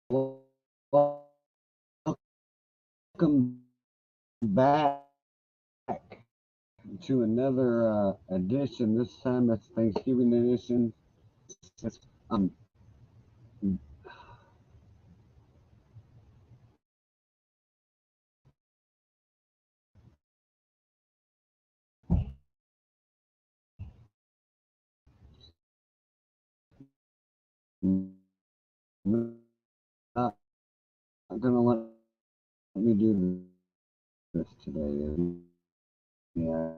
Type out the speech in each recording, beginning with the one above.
welcome back to another edition. This time it's Thanksgiving edition. Um, not gonna let me do this today. Yeah,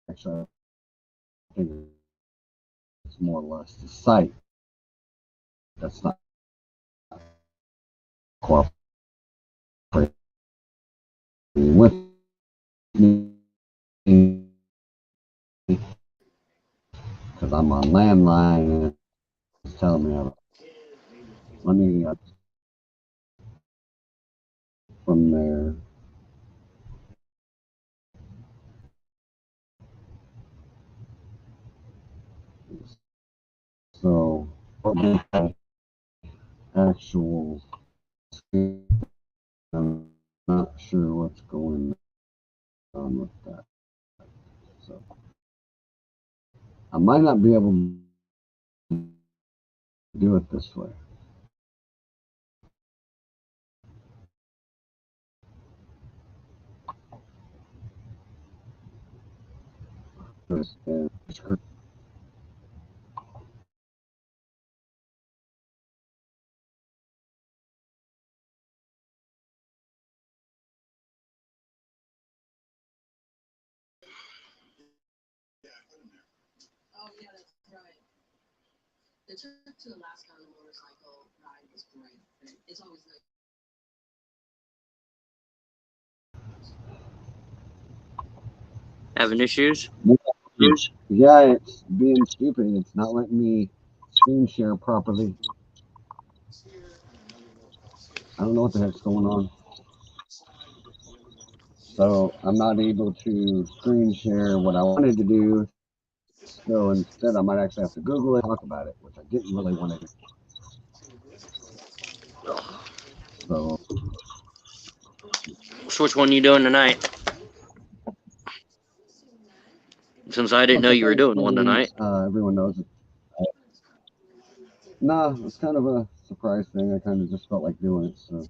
actually, I think it's more or less the site that's not cooperating with me because I'm on landline and it's telling me let me from there. So, actual, I'm not sure what's going on with that. So, I might not be able to do it this way. Having issues? Yeah, it's being stupid. It's not letting me screen share properly. I don't know what the heck's going on. So I'm not able to screen share what I wanted to do. So instead, I might actually have to Google it, talk about it, which I didn't really want to do. So Which one you doing tonight? Since I didn't know you were doing one tonight. Everyone knows it. Nah, it's kind of a surprise thing. I kind of just felt like doing it. So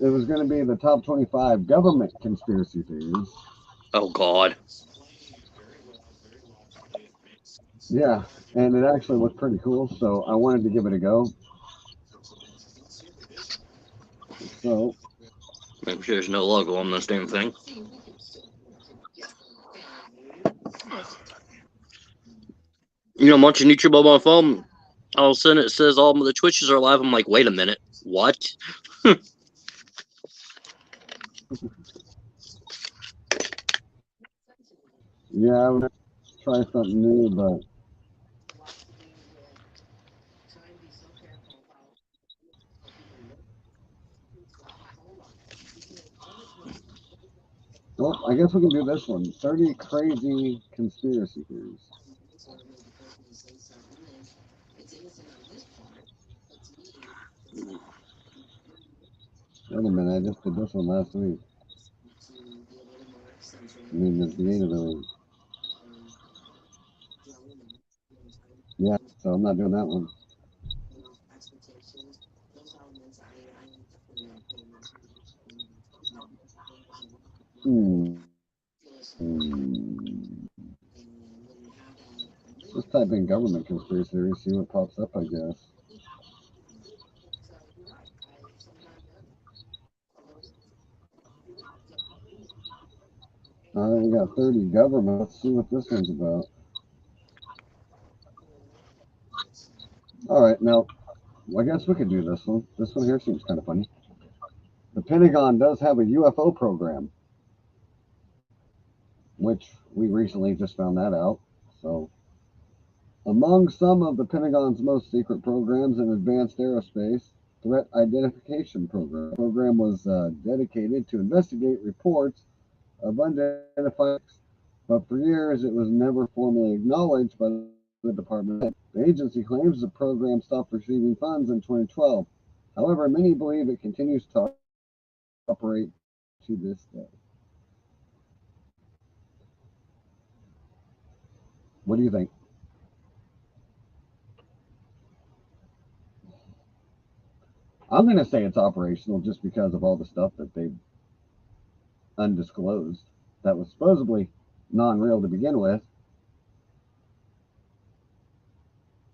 it was going to be the top 25 government conspiracy theories. Oh God. Yeah, and it actually looked pretty cool. So I wanted to give it a go. So Make sure there's no logo on this damn thing. You know, I'm watching YouTube on my phone. All of a sudden, it says all the Twitches are live. I'm like, wait a minute, what? yeah, I would try something new, but well, I guess we can do this one. 30 crazy conspiracy theories. Wait a minute, I just did this one last week. I mean, the beginning of the week. Yeah, so I'm not doing that one. Hmm. Just type in government conspiracy theories, see what pops up, I guess. All right, we got 30 government. Let's see what this one's about. All right, now, I guess we could do this one. This one here seems kind of funny. The Pentagon does have a UFO program, which we recently just found that out. So, among some of the Pentagon's most secret programs in advanced aerospace, Threat Identification Program. The program was dedicated to investigate reports of unidentified, but for years it was never formally acknowledged by the department. The agency claims the program stopped receiving funds in 2012. However, many believe it continues to operate to this day. What do you think? I'm going to say it's operational just because of all the stuff that they've undisclosed that was supposedly non-real to begin with.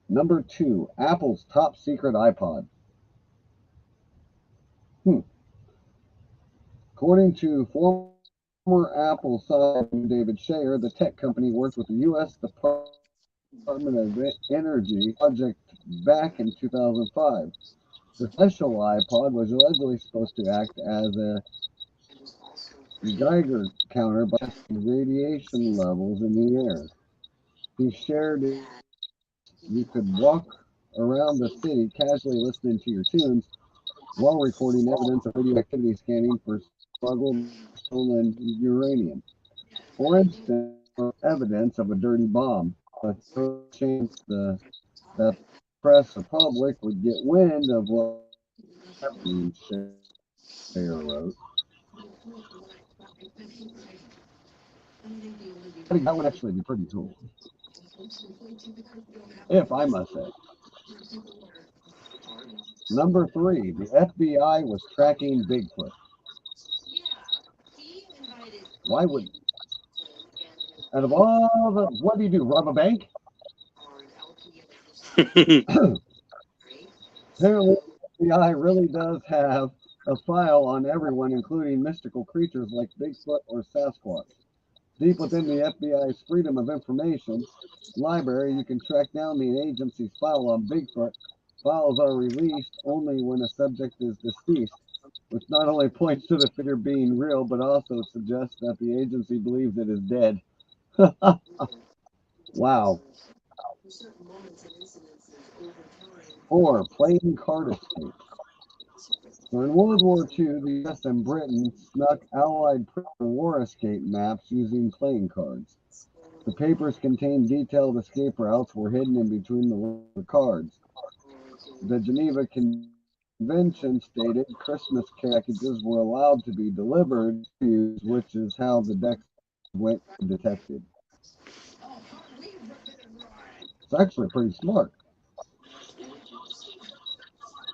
Number 2, Apple's top secret iPod. According to former Apple scientist David Shayer, the tech company worked with the U.S. Department of Energy project back in 2005. The special iPod was allegedly supposed to act as a Geiger counter by testing radiation levels in the air. He shared it. You could walk around the city casually listening to your tunes while recording evidence of radioactivity scanning for smuggled stolen uranium. For instance, evidence of a dirty bomb, but no chance that the press or public would get wind of what happened, Shayer wrote. I think that would actually be pretty cool, if I must say. Number 3, the FBI was tracking Bigfoot. Why would, out of all the, what do you do, rob a bank? Apparently, the FBI really does have a file on everyone, including mystical creatures like Bigfoot or Sasquatch. Deep within the FBI's Freedom of Information library, you can track down the agency's file on Bigfoot. Files are released only when a subject is deceased, which not only points to the figure being real, but also suggests that the agency believes it is dead. Wow. 4, playing card escape. So in World War II, the US and Britain snuck Allied war escape maps using playing cards. The papers contained detailed escape routes were hidden in between the cards. The Geneva Convention stated Christmas packages were allowed to be delivered, which is how the decks went undetected. It's actually pretty smart.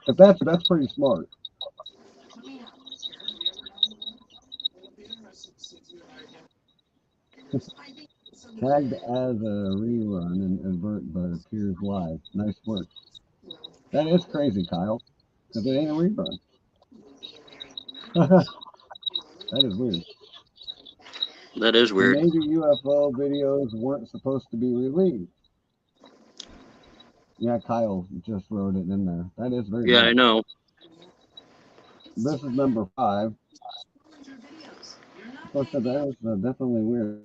If that's pretty smart. Tagged as a rerun and avert but appears live. Nice work. That is crazy, Kyle. Because it ain't a rerun. That is weird. That is weird. Maybe UFO videos weren't supposed to be released. Yeah, Kyle just wrote it in there. That is very Yeah, nice. I know. This is number 5. That is definitely weird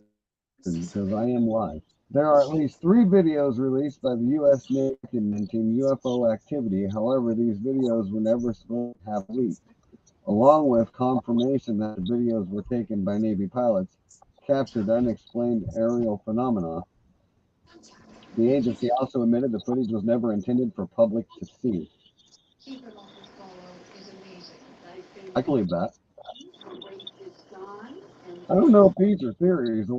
because I am live. There are at least 3 videos released by the U.S. Navy documenting UFO activity. However, these videos were never supposed to have leaked, along with confirmation that the videos were taken by Navy pilots, captured unexplained aerial phenomena. The agency also admitted the footage was never intended for public to see. I can believe that. I don't know if these are theories.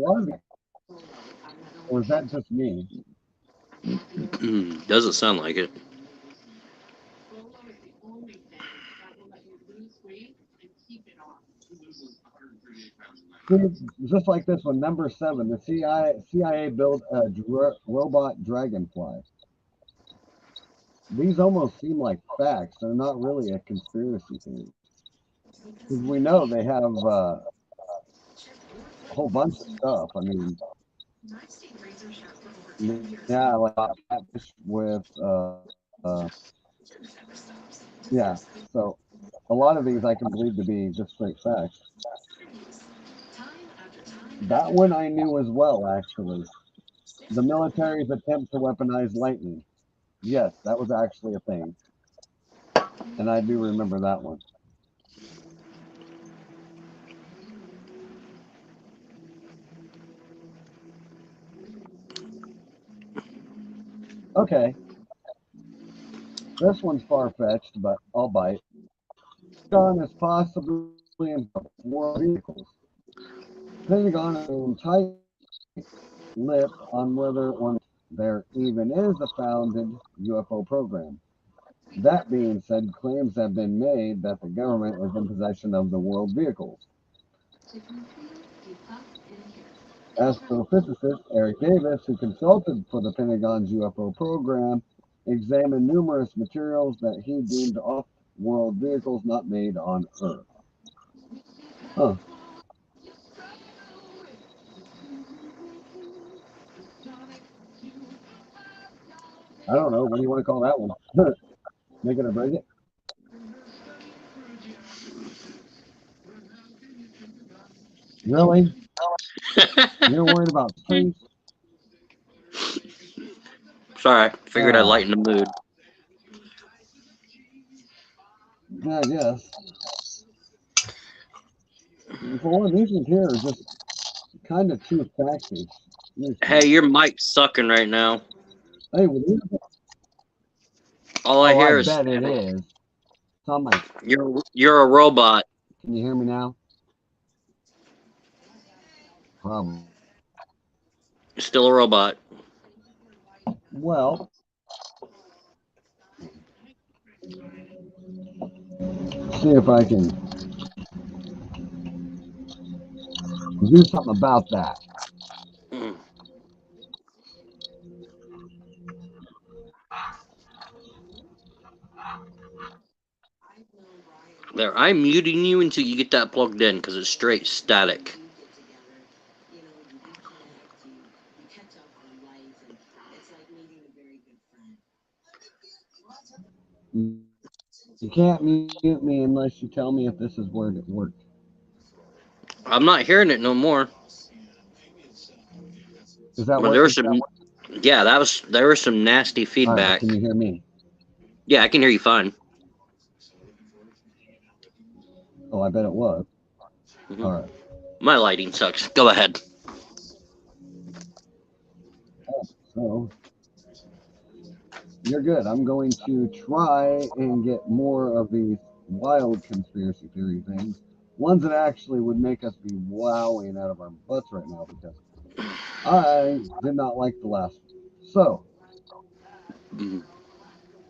Or is that just me? Doesn't sound like it. Just like this one, number 7, the CIA built a robot dragonfly. These almost seem like facts. They're not really a conspiracy theory. Because we know they have a whole bunch of stuff. I mean, yeah, like catfish with, yeah. So a lot of these I can believe to be just straight facts. That one I knew as well, actually. The military's attempt to weaponize lightning. Yes, that was actually a thing. And I do remember that one. Okay, this one's far-fetched, but I'll bite. Pentagon is possibly in war vehicles. Pentagon is tight-lipped on whether or not there even is a founded UFO program. That being said, claims have been made that the government is in possession of the world vehicles. Astrophysicist Eric Davis, who consulted for the Pentagon's UFO program, examined numerous materials that he deemed off-world vehicles not made on Earth. Huh. I don't know. What do you want to call that one? Make it or break it? Really? You're worried about space? Sorry, figured I'd Ah, lighten the mood. yeah, I guess. For one, these ones here are just kind of too facty. Hey, your mic's sucking right now. Hey, well, All I oh, I hear is bet it static. is. It's on my. You're a robot. Can you hear me now? Probably. Still a robot. Well, see if I can do something about that. Mm. There, I'm muting you until you get that plugged in because it's straight static. You can't mute me unless you tell me if this is where it worked. I'm not hearing it no more. Is that But there was working? some, yeah, there was some nasty All right. feedback. Can you hear me? Yeah, I can hear you fine. Oh, I bet it was. Mhm. All right. My lighting sucks. Go ahead. So you're good. I'm going to try and get more of these wild conspiracy theory things, ones that actually would make us be wowing out of our butts right now because I did not like the last one. So Mhm.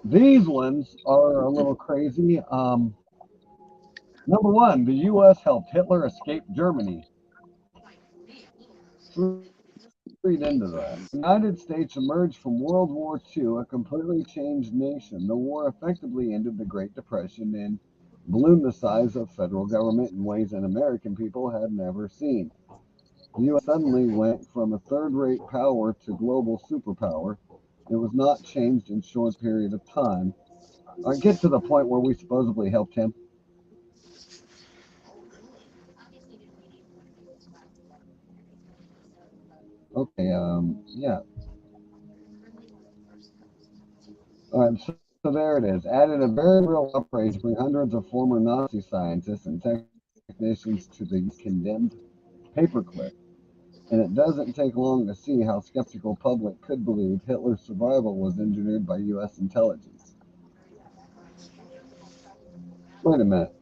these ones are a little crazy. Number one, the U.S. helped Hitler escape Germany. Read into that. The United States emerged from World War II a completely changed nation. The war effectively ended the Great Depression and ballooned the size of federal government in ways that American people had never seen. The U.S. suddenly went from a third-rate power to global superpower. It was not changed in a short period of time. I get to the point where we supposedly helped him. Okay, yeah. All right, so there it is. Added a very real operation to bring hundreds of former Nazi scientists and technicians to the condemned paperclip. And it doesn't take long to see how skeptical public could believe Hitler's survival was engineered by U.S. intelligence. Wait a minute.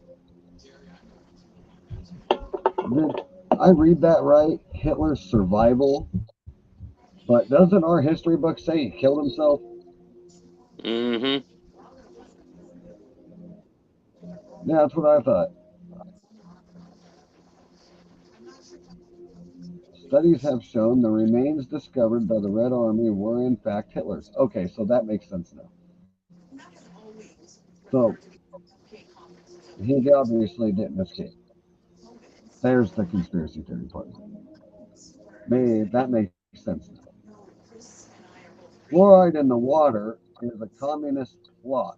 Did I read that right? Hitler's survival? But doesn't our history book say he killed himself? Mhm. Yeah, that's what I thought. Studies have shown the remains discovered by the Red Army were in fact Hitler's. Okay, so that makes sense now. So he obviously didn't escape. There's the conspiracy theory part. That makes sense now. Fluoride in the water is a communist plot.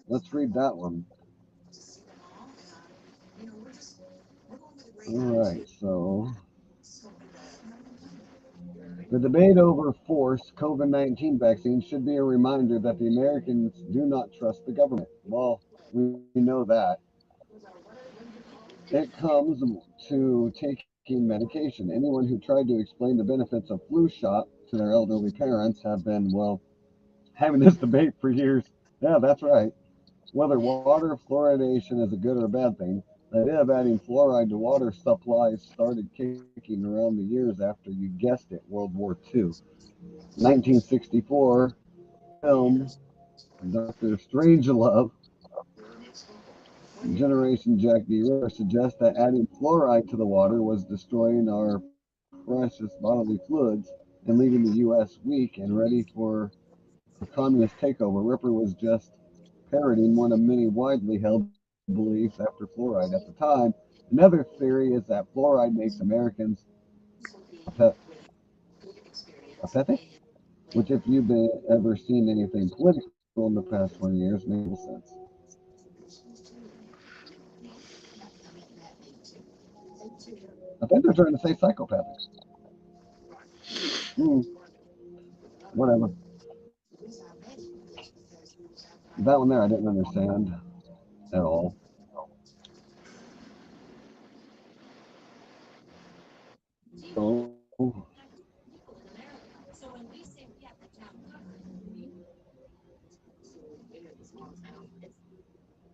Let's read that one. All right, so the debate over forced COVID 19 vaccines should be a reminder that the Americans do not trust the government. Well, we know that. it comes to taking medication. Anyone who tried to explain the benefits of flu shot to their elderly parents have been, well, having this debate for years. Yeah, that's right. Whether water fluoridation is a good or a bad thing, the idea of adding fluoride to water supplies started kicking around the years after, you guessed it, World War II. 1964 film Dr. Strangelove, Generation Jack D. Ripper suggests that adding fluoride to the water was destroying our precious bodily fluids and leaving the U.S. weak and ready for a communist takeover. Ripper was just parroting one of many widely held beliefs after fluoride at the time. Another theory is that fluoride makes Americans apathic, apathetic, which, if you've ever seen anything political in the past 20 years, makes little sense. I think they're trying to say psychopathic. Hmm, whatever. That one there I didn't understand at all. So,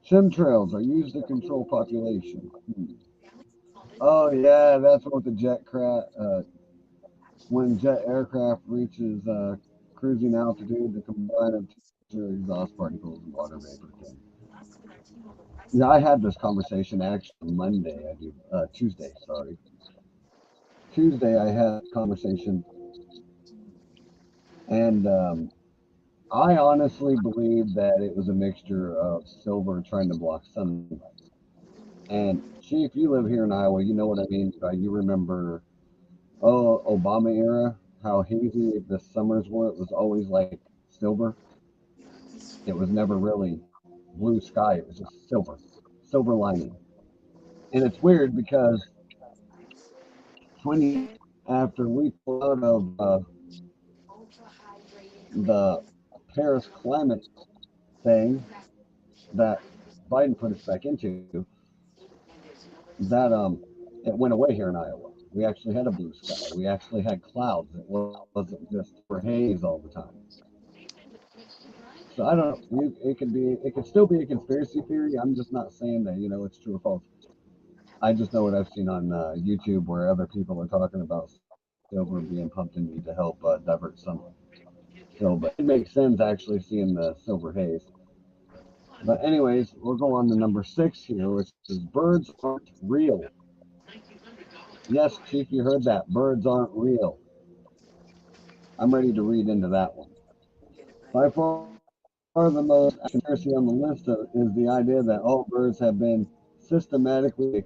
chemtrails are used to control population. Hmm. Oh yeah, that's what the when jet aircraft reaches cruising altitude, the combine of temperature, exhaust particles, and water vapor can. Yeah, I had this conversation actually Monday. Tuesday. Sorry, Tuesday. I had this conversation, and I honestly believe that it was a mixture of silver trying to block sunlight. And Chief, you live here in Iowa. You know what I mean. You remember, Obama era, how hazy the summers were. It was always like silver. It was never really blue sky. It was just silver lining. And it's weird because 20 years after we pulled out of the Paris climate thing that Biden put us back into, that it went away here in Iowa. We actually had a blue sky. We actually had clouds. It wasn't just for haze all the time. So I don't know. It could still be a conspiracy theory. I'm just not saying that it's true or false. I just know what I've seen on YouTube where other people are talking about silver being pumped in me to help divert some. So, but it makes sense actually seeing the silver haze. But anyways, we'll go on to number 6 here, which is birds aren't real. Yes, Chief, you heard that. Birds aren't real. I'm ready to read into that one. By far the most conspiracy on the list is the idea that all birds have been systematically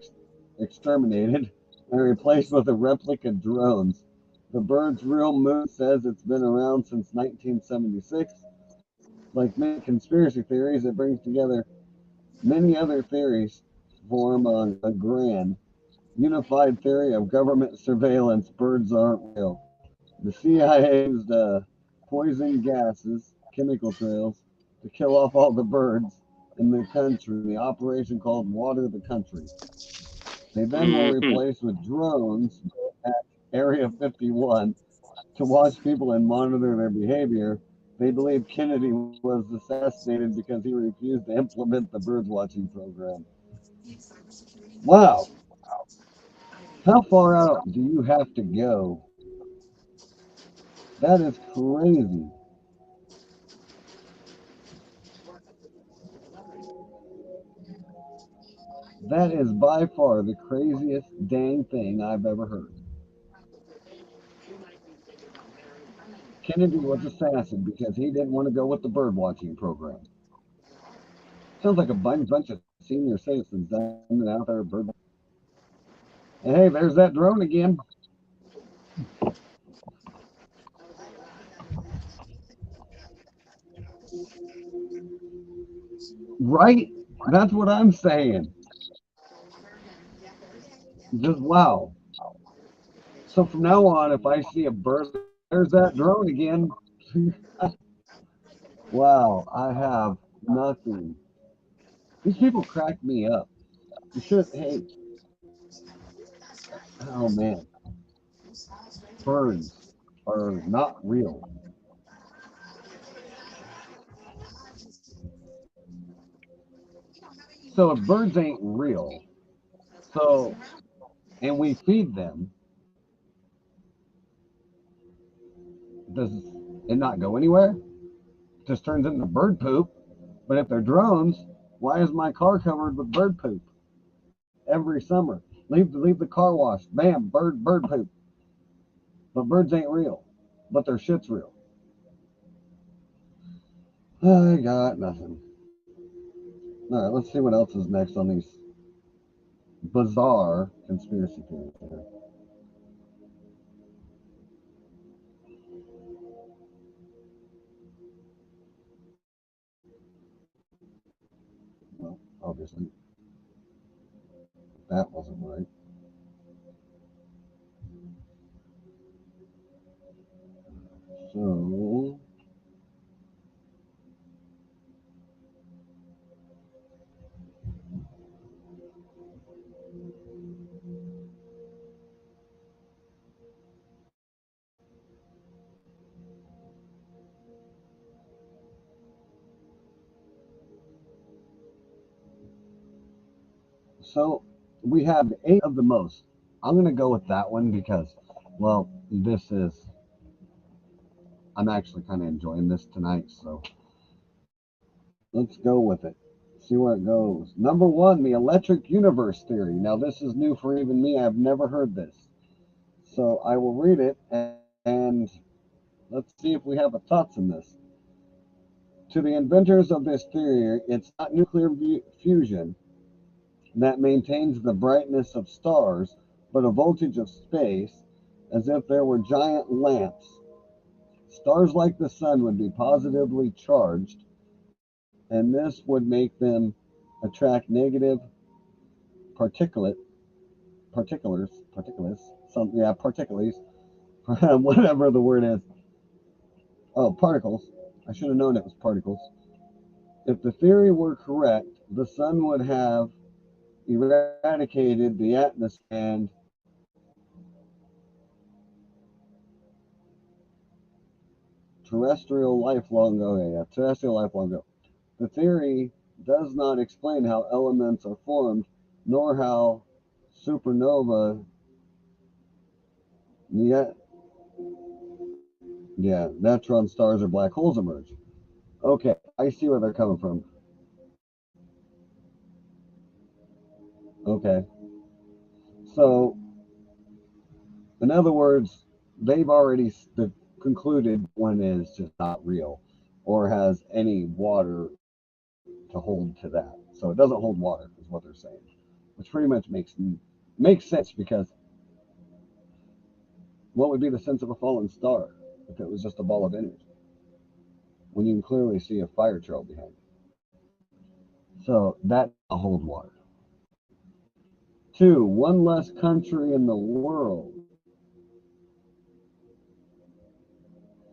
exterminated and replaced with a replica drones. The bird's real moon says it's been around since 1976. Like many conspiracy theories, it brings together many other theories to form a grand, unified theory of government surveillance. Birds aren't real. The CIA used poison gases, chemical trails, to kill off all the birds in the country in the operation called Water the Country. They then were Hmm. replaced with drones at Area 51 to watch people and monitor their behavior. They believe Kennedy was assassinated because he refused to implement the bird watching program. Wow, how far out do you have to go? That is crazy. That is by far the craziest dang thing I've ever heard. Kennedy was assassinated because he didn't want to go with the bird watching program. Sounds like a bunch of senior citizens sending out their bird. And hey, there's that drone again. Right? That's what I'm saying. Just wow. So from now on, if I see a bird, there's that drone again. Wow, I have nothing. These people crack me up. You should, hey, Oh man, birds are not real. So if birds ain't real, so and we feed them, does it not go anywhere? It just turns into bird poop. But if they're drones, why is my car covered with bird poop every summer? Leave the car wash, bam, bird poop. But birds ain't real, but their shit's real. I got nothing. All right, let's see what else is next on these bizarre conspiracy theories here. Well, obviously, that wasn't right. So, so we have eight of the most. I'm gonna go with that one because, well, I'm actually kind of enjoying this tonight. So let's go with it. See where it goes. Number one, the electric universe theory. Now this is new for even me. I've never heard this. So I will read it and let's see if we have a thoughts on this. To the inventors of this theory, it's not nuclear fusion that maintains the brightness of stars, but a voltage of space, as if there were giant lamps. Stars like the sun would be positively charged, and this would make them attract negative particulate particulars, particles, whatever the word is. Oh, particles. I should have known it was particles. If the theory were correct, the sun would have eradicated the atmosphere and terrestrial life long ago. Yeah, terrestrial life long ago. The theory does not explain how elements are formed, nor how supernova. Yet, yeah, neutron stars or black holes emerge. Okay, I see where they're coming from. Okay, so in other words, they've already concluded one is just not real or has any water to hold to that. So it doesn't hold water, is what they're saying, which pretty much makes sense because what would be the sense of a fallen star if it was just a ball of energy when you can clearly see a fire trail behind it? So that hold water. Two, one less country in the world.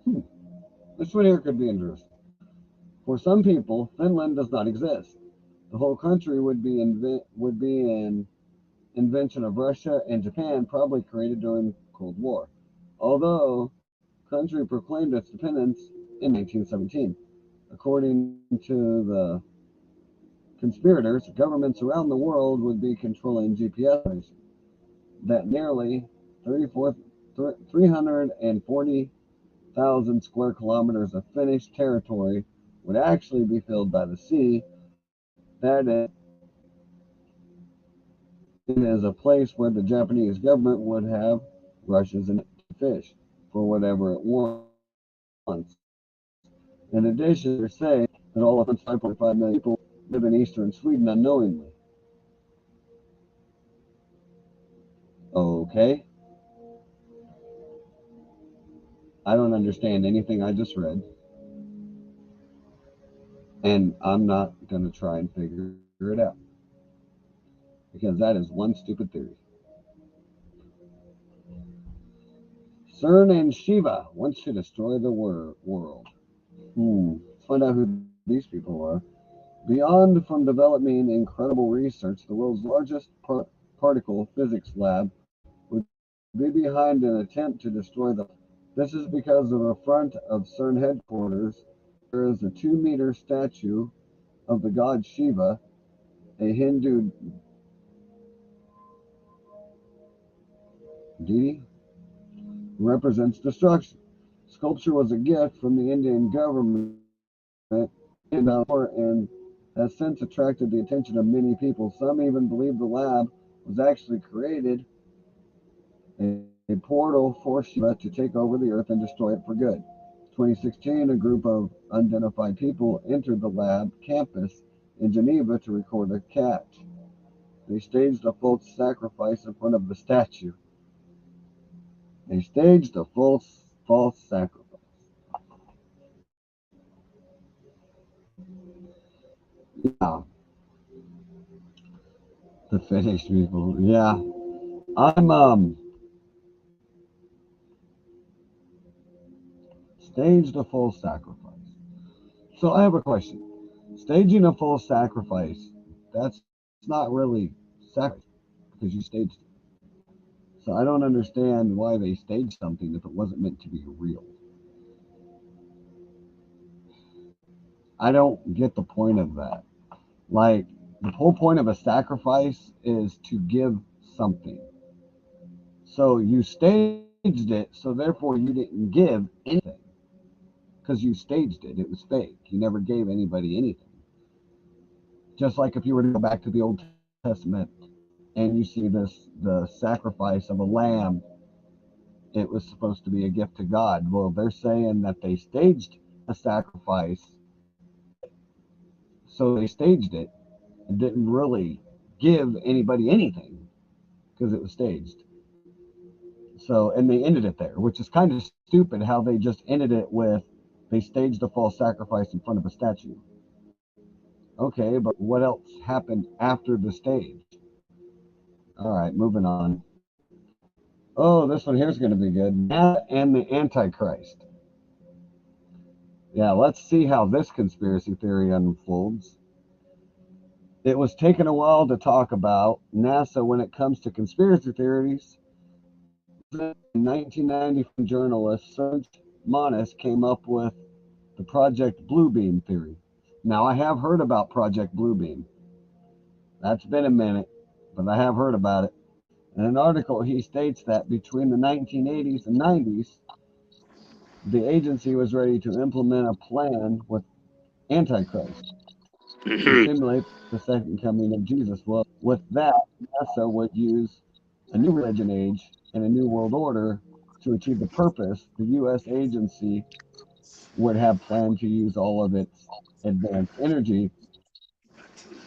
Hmm. This one here could be interesting. For some people, Finland does not exist. The whole country would be an invention of Russia and Japan, probably created during Cold War. Although country proclaimed its independence in 1917. According to the conspirators, governments around the world would be controlling GPS. That nearly 340,000 square kilometers of Finnish territory would actually be filled by the sea. That is a place where the Japanese government would have rushes and fish for whatever it wants. In addition, they're saying that all of 5.5 million people live in eastern Sweden unknowingly. Okay, I don't understand anything I just read, and I'm not going to try and figure it out because that is one stupid theory. CERN and Shiva wants to destroy the world. Let's find out who these people are. Beyond from developing incredible research, the world's largest particle physics lab would be behind an attempt to destroy the. This is because of the front of CERN headquarters there is a 2-meter statue of the god Shiva, a Hindu deity, represents destruction. Sculpture was a gift from the Indian government and has since attracted the attention of many people. Some even believe the lab was actually created a portal for Shiva to take over the earth and destroy it for good. 2016, a group of unidentified people entered the lab campus in Geneva to record a catch. They staged a false sacrifice in front of the statue. They staged a false sacrifice. Yeah, the Finnish people. Yeah, I'm staged a false sacrifice. So I have a question. Staging a false sacrifice, that's not really sacrifice because you staged it. So I don't understand why they staged something if it wasn't meant to be real. I don't get the point of that. Like, the whole point of a sacrifice is to give something. So you staged it, so therefore you didn't give anything because you staged it. It was fake. You never gave anybody anything. Just like if you were to go back to the Old Testament and you see the sacrifice of a lamb, it was supposed to be a gift to God. Well, they're saying that they staged a sacrifice, so they staged it and didn't really give anybody anything because it was staged. So, and they ended it there, which is kind of stupid how they just ended it with they staged a false sacrifice in front of a statue. Okay, but what else happened after the stage? All right, moving on. Oh, this one here's going to be good. NASA and the Antichrist. Yeah, let's see how this conspiracy theory unfolds. It was taken a while to talk about NASA when it comes to conspiracy theories. In 1990, journalist Serge Monis came up with the Project Bluebeam theory. Now, I have heard about Project Bluebeam. That's been a minute, but I have heard about it. In an article, he states that between the 1980s and 90s, the agency was ready to implement a plan with Antichrist to simulate the second coming of Jesus. Well, with that, NASA would use a new religion age and a new world order to achieve the purpose. The U.S. agency would have planned to use all of its advanced energy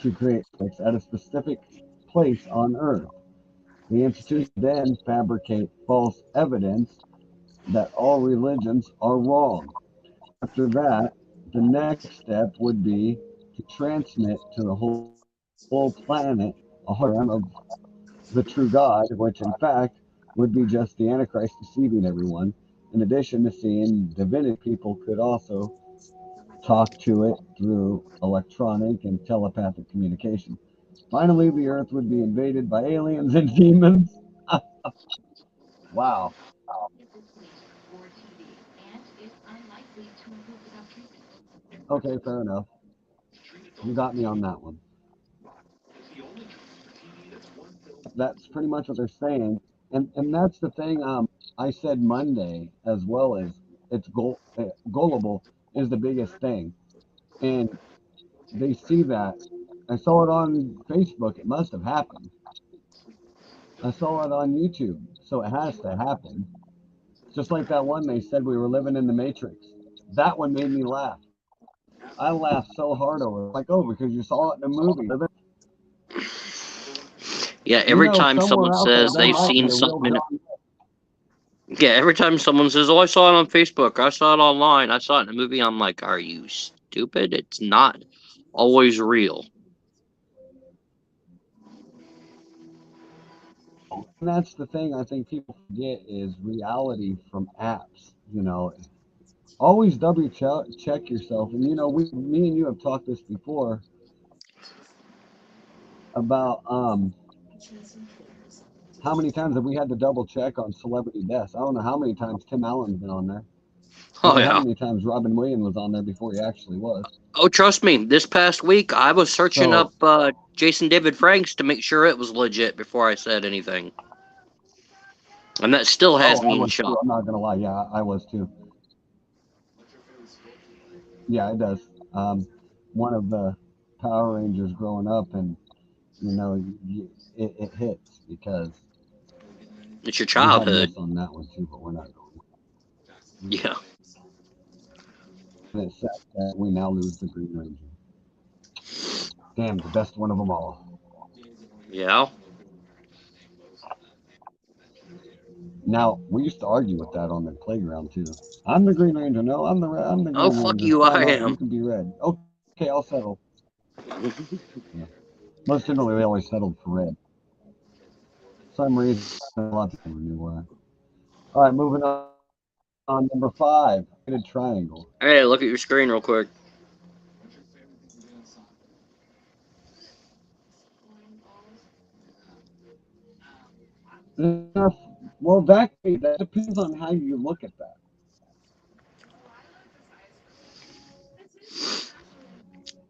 to create at a specific place on Earth. The institution then fabricate false evidence that all religions are wrong. After that, the next step would be to transmit to the whole planet a hologram of the true God, which in fact would be just the Antichrist deceiving everyone. In addition to seeing divinity, people could also talk to it through electronic and telepathic communication. Finally, the Earth would be invaded by aliens and demons. Wow. Okay, fair enough. You got me on that one. That's pretty much what they're saying, and that's the thing. I said Monday as well as it's gullible is the biggest thing, and they see that. I saw it on Facebook. It must have happened. I saw it on YouTube, so it has to happen. Just like that one they said we were living in the Matrix. That one made me laugh. I laughed so hard over it. Like, oh, because you saw it in a movie. Yeah, every time Somewhere someone out there, says there they've might be seen a real something, John. yeah, every time someone says, "Oh, I saw it on Facebook, I saw it online, I saw it in a movie," I'm like, "Are you stupid? It's not always real." And that's the thing I think people forget is reality from apps. Always double check yourself. And me and you have talked this before about How many times have we had to double check on celebrity deaths? I don't know how many times Tim Allen's been on there. I Oh don't know how yeah. many times Robin Williams was on there before he actually was. Oh, trust me. This past week, I was searching So, up Jason David Franks to make sure it was legit before I said anything, and that still has I me in was too. shock. I'm not gonna lie. Yeah, I was too. Yeah, it does. One of the Power Rangers growing up, and it hits because It's your we had childhood. myths on that one too, but we're not going. Yeah. And it's sad that we now lose the Green Ranger. Damn, the best one of them all. Yeah. Now we used to argue with that on the playground too. I'm the Green Ranger. No, I'm the Oh, Green fuck Ranger. you, No, I no, you am. can be red. Okay, I'll settle. Yeah. Most generally, we always settled for red. For some reason, a lot of people knew why. All right, moving on. Number 5, triangle. Hey, look at your screen real quick. Well, that depends on how you look at that.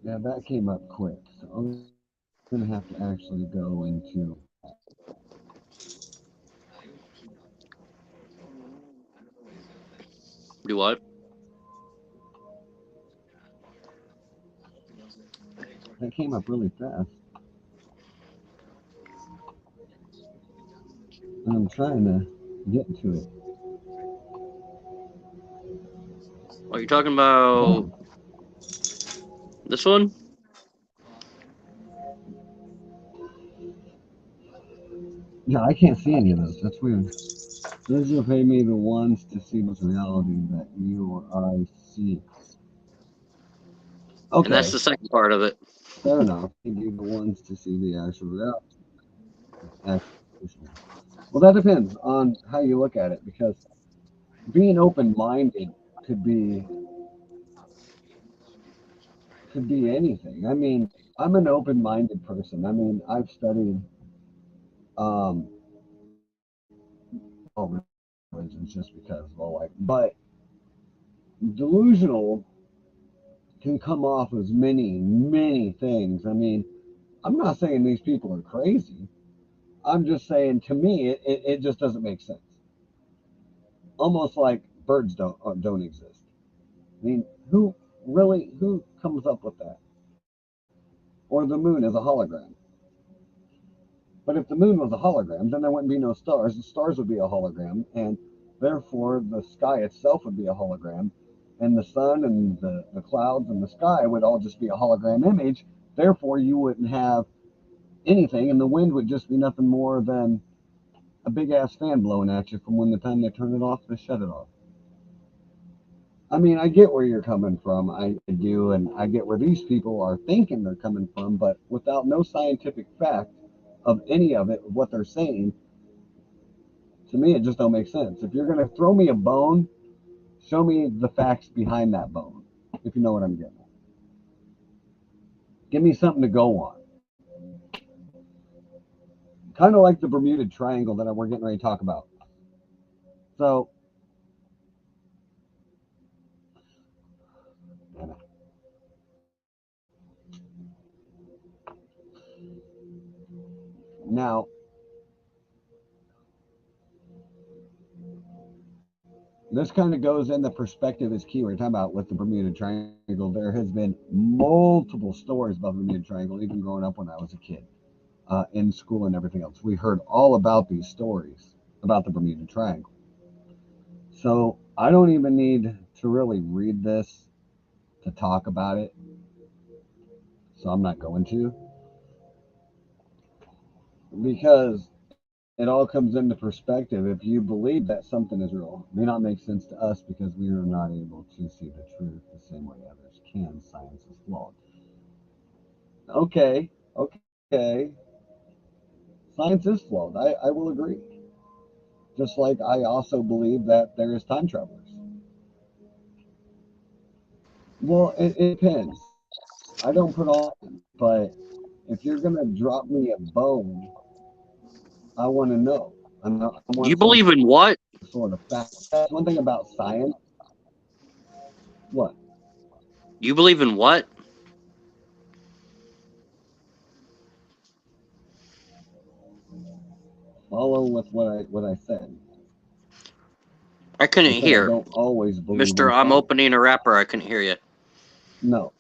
Yeah, that came up quick. So I'm gonna have to actually go into. Do what? That came up really fast. And I'm trying to get to it. Are you talking about this one? Yeah, I can't see any of those. That's weird. Those will pay me the ones to see what's reality that you or I see. And that's Okay, the second part of it. fair enough. Give you the ones to see the actual reality. Well, that depends on how you look at it because being open-minded could be anything. I mean, I'm an open-minded person. I mean, I've studied um, all religions just because of all but delusional can come off as many things. I mean, I'm not saying these people are crazy. I'm just saying to me, it just doesn't make sense. Almost like birds don't exist. I mean, who comes up with that? Or the moon is a hologram. But if the moon was a hologram, then there wouldn't be no stars. The stars would be a hologram, and therefore the sky itself would be a hologram, and the sun and the clouds and the sky would all just be a hologram image. Therefore, you wouldn't have anything, and the wind would just be nothing more than a big ass fan blowing at you from when the time they turn it off to shut it off. I mean, I get where you're coming from. I do, and I get where these people are thinking they're coming from, but without no scientific fact of any of it, what they're saying, to me, it just don't make sense. If you're gonna throw me a bone, show me the facts behind that bone. If you know what I'm getting at, give me something to go on. Kind of like the Bermuda Triangle that we're getting ready to talk about. So, now this kind of goes in the perspective is key. We're talking about with the Bermuda Triangle. There has been multiple stories about the Bermuda Triangle, even growing up when I was a kid, in school and everything else. We heard all about these stories about the Bermuda Triangle. So I don't even need to really read this to talk about it. So I'm not going to because it all comes into perspective. If you believe that something is real, it may not make sense to us because we are not able to see the truth the same way others can. Science is flawed. Okay. Science is flawed. I will agree. Just like I also believe that there is time travelers. Well, it depends. I don't put all, but if you're gonna drop me a bone I want to know. I want You some believe in what? sort of fact. That's one thing about science. What? You believe in what? Follow with what I said. I couldn't I said I hear. don't always believe Mister, in I'm science. opening a wrapper. I couldn't hear you. No,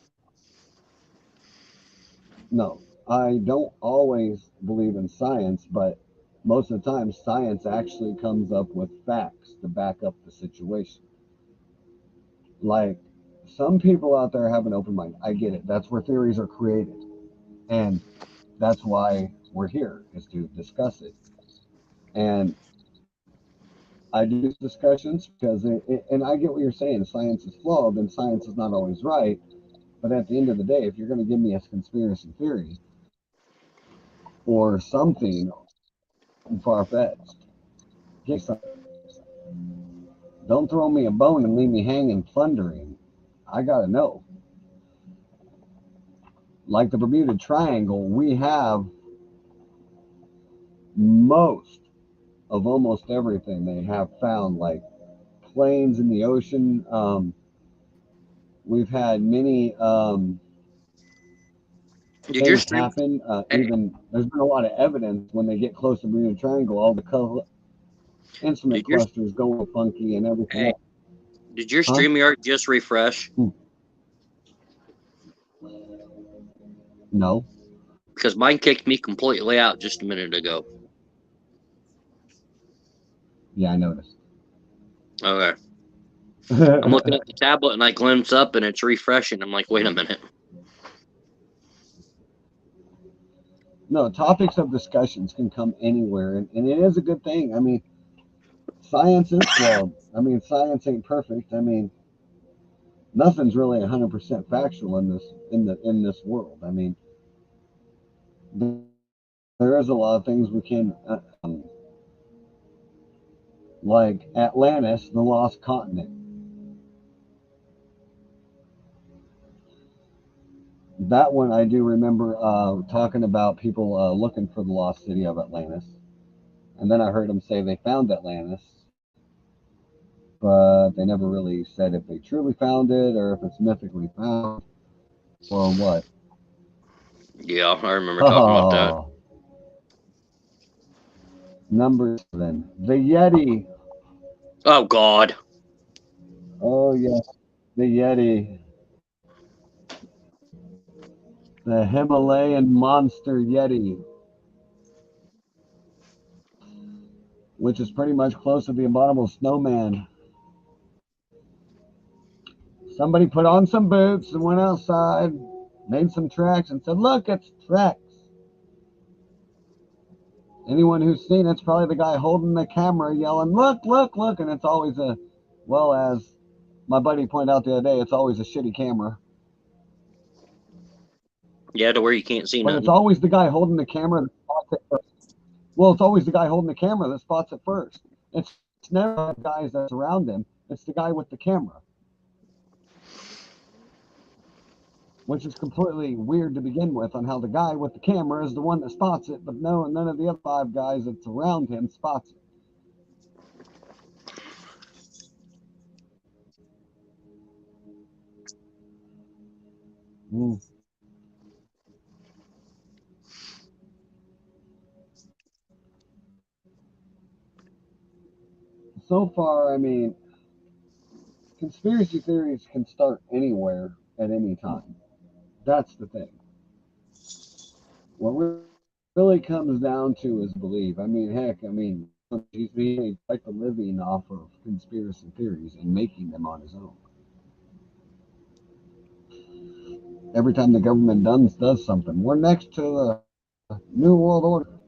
no. I don't always believe in science, but most of the time, science actually comes up with facts to back up the situation. Like, some people out there have an open mind. I get it. That's where theories are created. And that's why we're here, is to discuss it. And I do these discussions because, and I get what you're saying. Science is flawed and science is not always right. But at the end of the day, if you're going to give me a conspiracy theory or something far fetched, don't throw me a bone and leave me hanging, plundering. I got to know. Like the Bermuda Triangle, we have most of almost everything they have found, like planes in the ocean. We've had many Did your things stream? happen. Hey, Even there's been a lot of evidence when they get close to Bermuda Triangle, all the instrument did your clusters go funky and everything hey? else. Did your Huh? StreamYard just refresh? No. Because mine kicked me completely out just a minute ago. Yeah, I noticed. Okay. I'm looking at the tablet and I glimpse up and it's refreshing. I'm like, wait a minute. No, topics of discussions can come anywhere, and it is a good thing. I mean, science is flawed. I mean, science ain't perfect. I mean, nothing's really 100% factual in this world. I mean, there is a lot of things we can, like Atlantis, the lost continent. That one I do remember talking about people looking for the lost city of Atlantis, and then I heard them say they found Atlantis, but they never really said if they truly found it or if it's mythically found or what. Yeah, I remember talking about that. Oh, number 7, the Yeti. Oh God. Oh yeah, the Yeti, the Himalayan monster Yeti, which is pretty much close to the abominable snowman. Somebody put on some boots and went outside, made some tracks, and said, "Look, it's tracks." Anyone who's seen it's probably the guy holding the camera yelling, "Look, look, look!" And it's always well, as my buddy pointed out the other day, it's always a shitty camera. Yeah, to where you can't see But it's nothing. always the guy holding the camera that spots it first. Well, it's always the guy holding the camera that spots it first. It's never the guys that surround him. It's the guy with the camera, which is completely weird to begin with on how the guy with the camera is the one that spots it, but no, none of the other 5 guys that's around him spots it. Mm. So far, I mean, conspiracy theories can start anywhere at any time. That's the thing. What really comes down to is belief. I mean, heck, I mean, he's made quite the living off of conspiracy theories and making them on his own. Every time the government does something, we're next to the New World Order.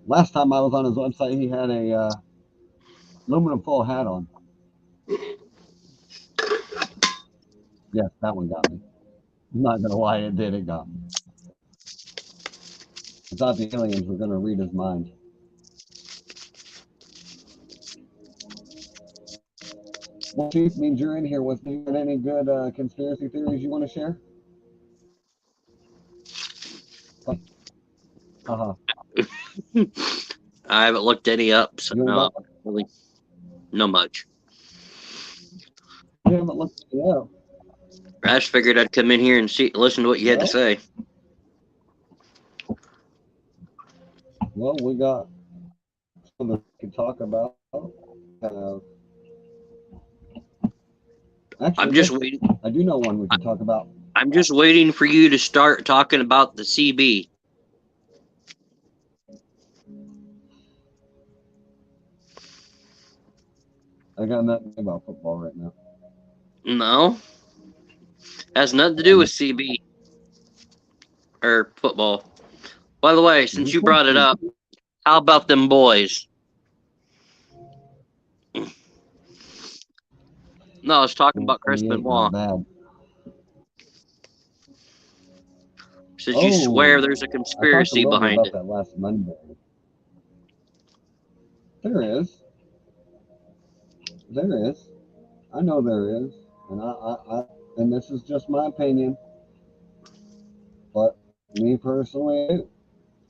Last time I was on his website, he had a aluminum foil hat on. Yes, that one got me. I'm not gonna lie, it did. It got me. I thought the aliens were gonna read his mind. Well, Chief, means you're in here with me. Got any good conspiracy theories you want to share? Haha. I haven't looked any up, so You ain't no, got, really, no much. you haven't looked it up. I just figured I'd come in here and listen to what you had to Well, say. well, we got something we can talk about. I'm Actually, just yes, waiting. I do know one we can talk about. I'm just waiting for you to start talking about the CB. I got nothing about football right now. No, has nothing to do with CB or football. By the way, since you brought it up, how about them boys? No, I was talking about Chris 28 Benoit. not bad. Since you swear Oh, there's a I talked to conspiracy Logan behind about it. that last Monday. There is. There is. I know there is. And and this is just my opinion, but me personally,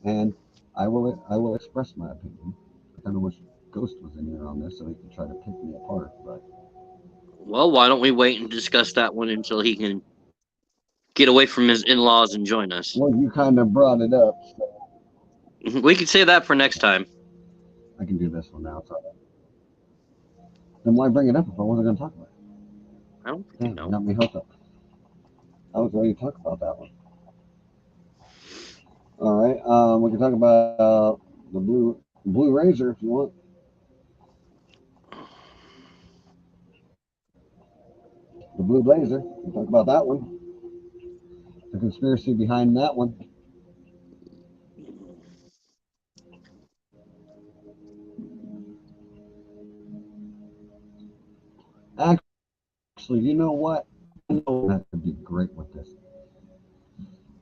and I will express my opinion. I kind of wish Ghost was in here on this so he could try to pick me apart, but Well, why don't we wait and discuss that one until he can get away from his in-laws and join us? well, you kind of brought it up, so We could say that for next time. I can do this one now. So then why bring it up if I wasn't going to talk about it? I don't freaking Damn, you know. got me hooked up. I was ready to talk about that one. All right, we can talk about the blue razor if you want. The blue blazer. We'll talk about that one. The conspiracy behind that one. Actually, you know what? I know that could be great with this.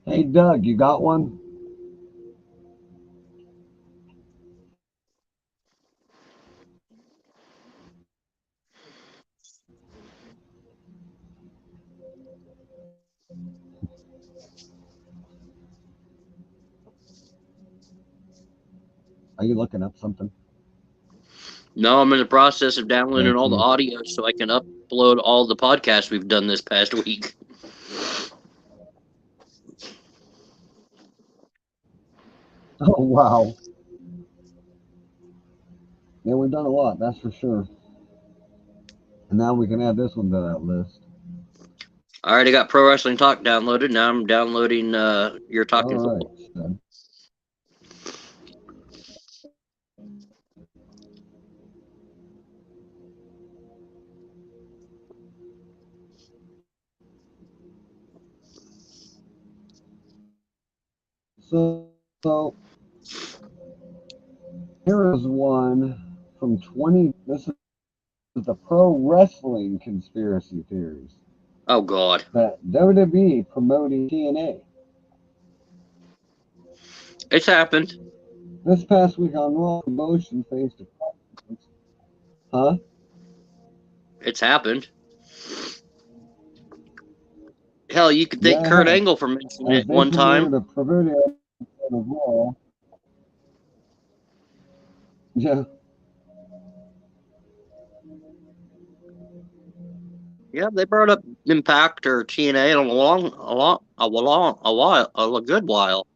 Hey, Doug, you got one? Are you looking up something? No, I'm in the process of downloading Thank all the you. audio so I can upload all the podcasts we've done this past week. Oh, wow. Yeah, we've done a lot, that's for sure. And now we can add this one to that list. I already got Pro Wrestling Talk downloaded. Now I'm downloading your All Talking right, Football. Stud. So here is one from 20. This is the pro wrestling conspiracy theories Oh, God. that WWE promoting TNA. It's happened. This past week on Raw, promotion faced a problem. Huh? It's happened. Hell, you could thank Yeah, it Kurt has. Angle for mentioning As it they one time. premiered a promoted episode of Raw. Yeah. Yeah, they brought up Impact or TNA in a good while.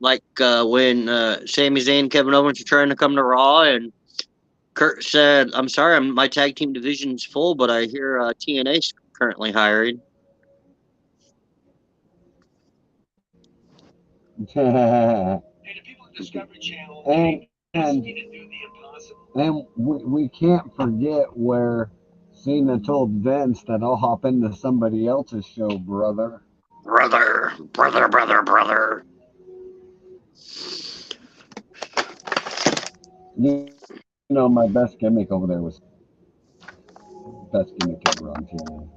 Like when Sami Zayn, Kevin Owens were trying to come to Raw, and Kurt said, "I'm sorry, my tag team division's full, but I hear TNA's currently hiring." and and we can't forget where Cena told Vince that I'll hop into somebody else's show, brother. Brother, brother, brother, brother. You know, my best gimmick over there was best gimmick ever on TNA.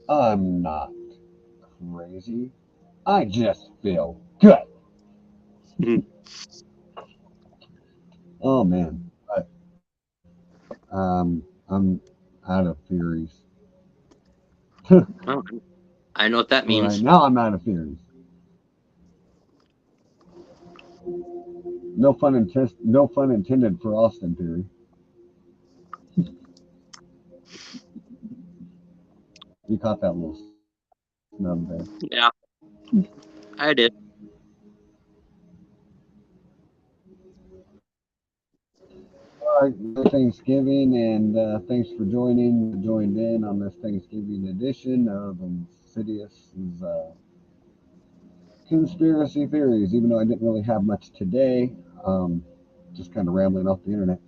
I'm not crazy. I just feel good. Oh man, I'm out of theories. Well, I know what that All means. right, now I'm out of theories. No fun intended for Austin theory. You caught that little snub there. Yeah, I did. All right, Thanksgiving, and thanks for joined in on this Thanksgiving edition of Insidious's conspiracy theories. Even though I didn't really have much today, just kind of rambling off the internet.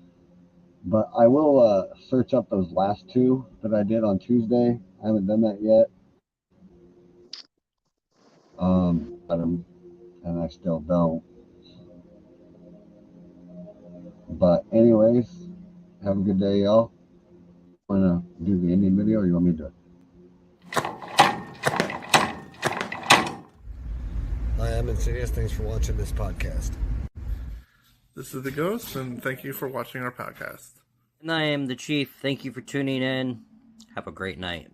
But I will search up those last two that I did on Tuesday. I haven't done that yet. And I still don't. But anyways, have a good day, y'all. Want to do the ending video, or you want me to do it? Hi, I'm Insidious. Thanks for watching this podcast. This is the Ghost, and thank you for watching our podcast. And I am the Chief. Thank you for tuning in. Have a great night.